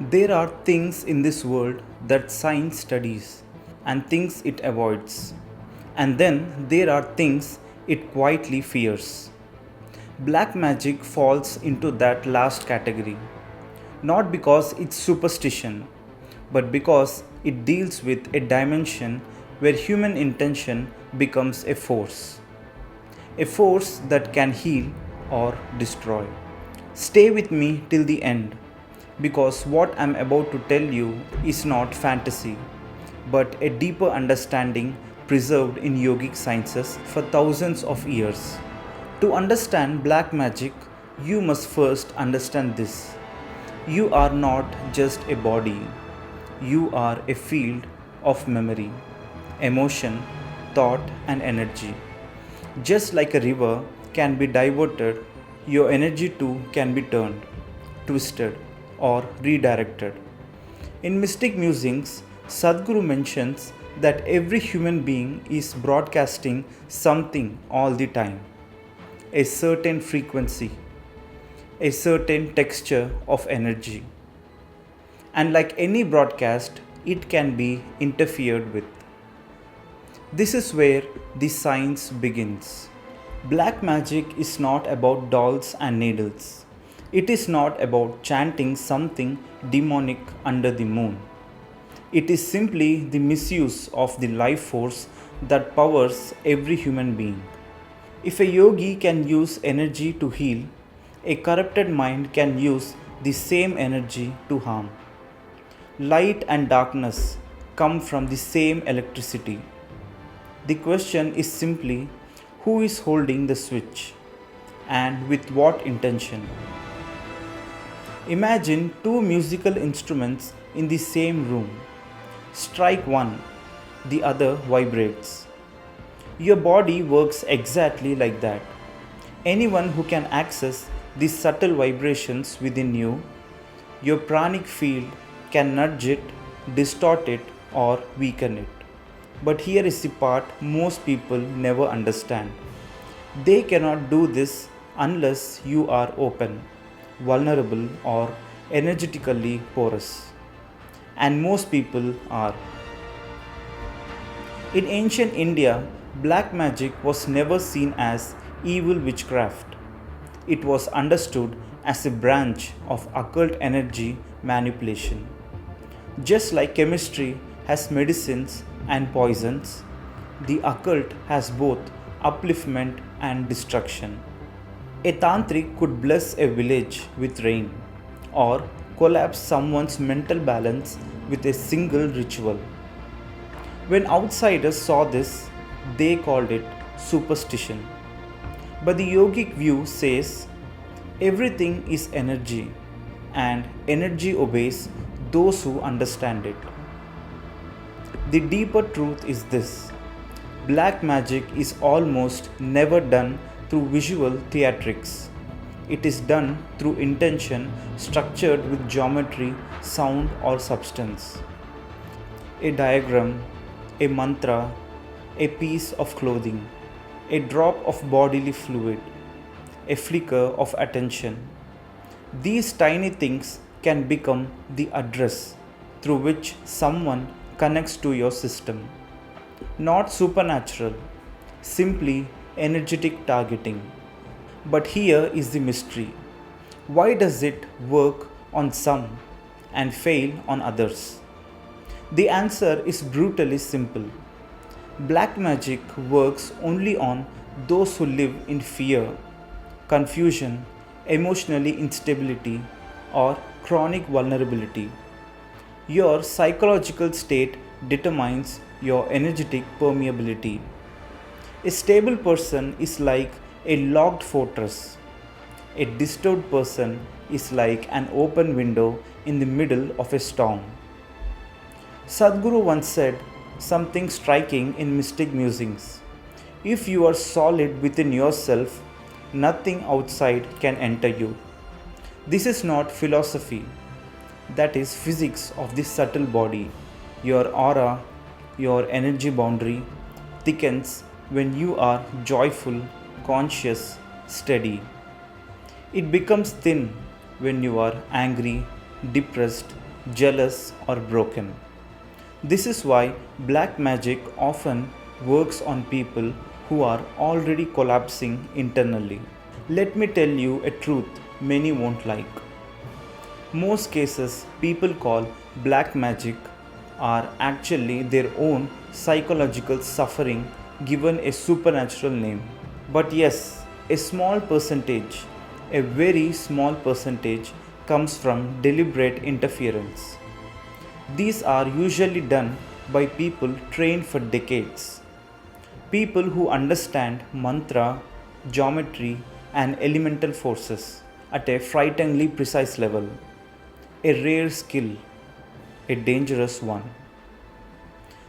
There are things in this world that science studies and things it avoids. And then there are things it quietly fears. Black magic falls into that last category, not because it's superstition, but because it deals with a dimension where human intention becomes a force that can heal or destroy. Stay with me till the end, because what I'm about to tell you is not fantasy, but a deeper understanding preserved in yogic sciences for thousands of years. To understand black magic, you must first understand this. You are not just a body, you are a field of memory, emotion, thought, and energy. Just like a river can be diverted, your energy too can be turned, twisted, or redirected. In mystic musings, Sadhguru mentions that every human being is broadcasting something all the time, a certain frequency, a certain texture of energy. And like any broadcast, it can be interfered with. This is where the science begins. Black magic is not about dolls and needles. It is not about chanting something demonic under the moon. It is simply the misuse of the life force that powers every human being. If a yogi can use energy to heal, a corrupted mind can use the same energy to harm. Light and darkness come from the same electricity. The question is simply who is holding the switch and with what intention. Imagine two musical instruments in the same room. Strike one, the other vibrates. Your body works exactly like that. Anyone who can access these subtle vibrations within you, your pranic field can nudge it, distort it, or weaken it. But here is the part most people never understand. They cannot do this unless you are open, vulnerable, or energetically porous. And most people are. In ancient India, black magic was never seen as evil witchcraft. It was understood as a branch of occult energy manipulation. Just like chemistry has medicines and poisons, the occult has both upliftment and destruction. A tantric could bless a village with rain or collapse someone's mental balance with a single ritual. When outsiders saw this, they called it superstition. But the yogic view says everything is energy, and energy obeys those who understand it. The deeper truth is this: black magic is almost never done through visual theatrics. It is done through intention structured with geometry, sound, or substance. A diagram, a mantra, a piece of clothing, a drop of bodily fluid, a flicker of attention. These tiny things can become the address through which someone connects to your system. Not supernatural, simply energetic targeting. But here is the mystery. Why does it work on some and fail on others? The answer is brutally simple. Black magic works only on those who live in fear, confusion, emotionally instability, or chronic vulnerability. Your psychological state determines your energetic permeability. A stable person is like a locked fortress. A disturbed person is like an open window in the middle of a storm. Sadhguru once said something striking in mystic musings. If you are solid within yourself, nothing outside can enter you. This is not philosophy. That is physics of the subtle body. Your aura, your energy boundary, thickens when you are joyful, conscious, steady. It becomes thin when you are angry, depressed, jealous, or broken. This is why black magic often works on people who are already collapsing internally. Let me tell you a truth many won't like. Most cases people call black magic are actually their own psychological suffering given a supernatural name. But yes, a small percentage, a very small percentage, comes from deliberate interference. These are usually done by people trained for decades. People who understand mantra, geometry, and elemental forces at a frighteningly precise level. A rare skill, a dangerous one.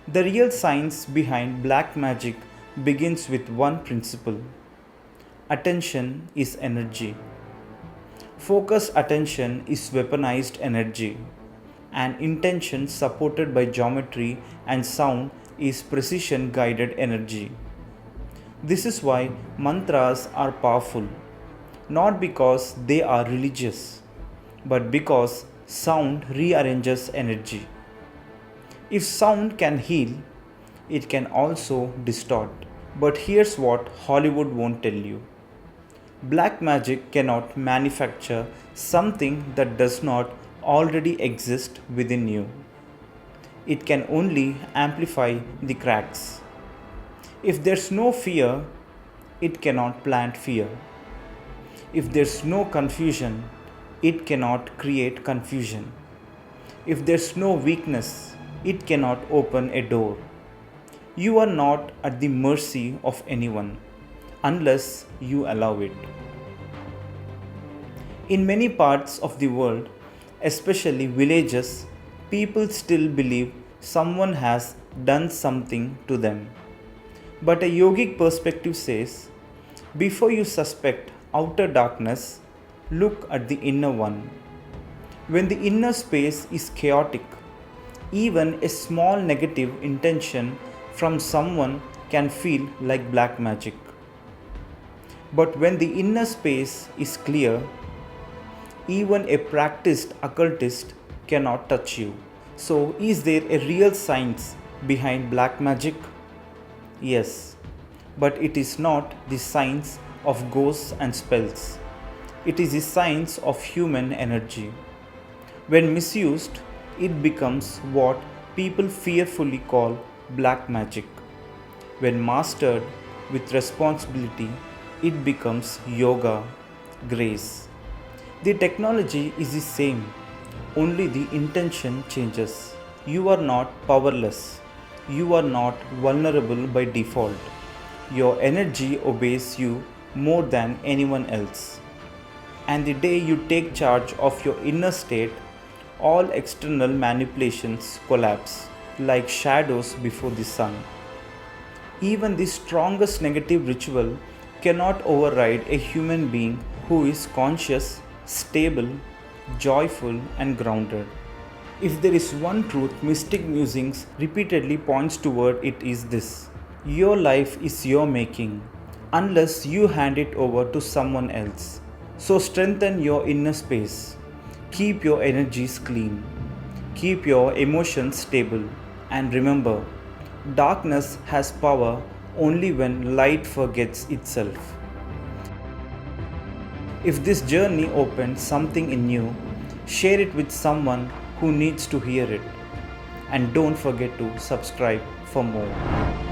The real science behind black magic begins with one principle: attention is energy. Focused attention is weaponized energy, and intention supported by geometry and sound is precision guided energy. This is why mantras are powerful, not because they are religious, but because sound rearranges energy. If sound can heal, it can also distort. But here's what Hollywood won't tell you: black magic cannot manufacture something that does not already exist within you. It can only amplify the cracks. If there's no fear, it cannot plant fear. If there's no confusion, it cannot create confusion. If there's no weakness, it cannot open a door. You are not at the mercy of anyone unless you allow it. In many parts of the world, especially villages, people still believe someone has done something to them. But a yogic perspective says, before you suspect outer darkness, look at the inner one. When the inner space is chaotic, even a small negative intention from someone can feel like black magic. But when the inner space is clear, even a practiced occultist cannot touch you. So, is there a real science behind black magic? Yes, but it is not the science of ghosts and spells. It is the science of human energy. When misused, it becomes what people fearfully call black magic. When mastered with responsibility, it becomes yoga, grace. The technology is the same, only the intention changes. You are not powerless. You are not vulnerable by default. Your energy obeys you more than anyone else. And the day you take charge of your inner state, all external manipulations collapse like shadows before the sun. Even the strongest negative ritual cannot override a human being who is conscious, stable, joyful, and grounded. If there is one truth mystic musings repeatedly points toward, it is this: your life is your making, unless you hand it over to someone else. So strengthen your inner space. Keep your energies clean. Keep your emotions stable. And remember, darkness has power only when light forgets itself. If this journey opened something in you, share it with someone who needs to hear it. And don't forget to subscribe for more.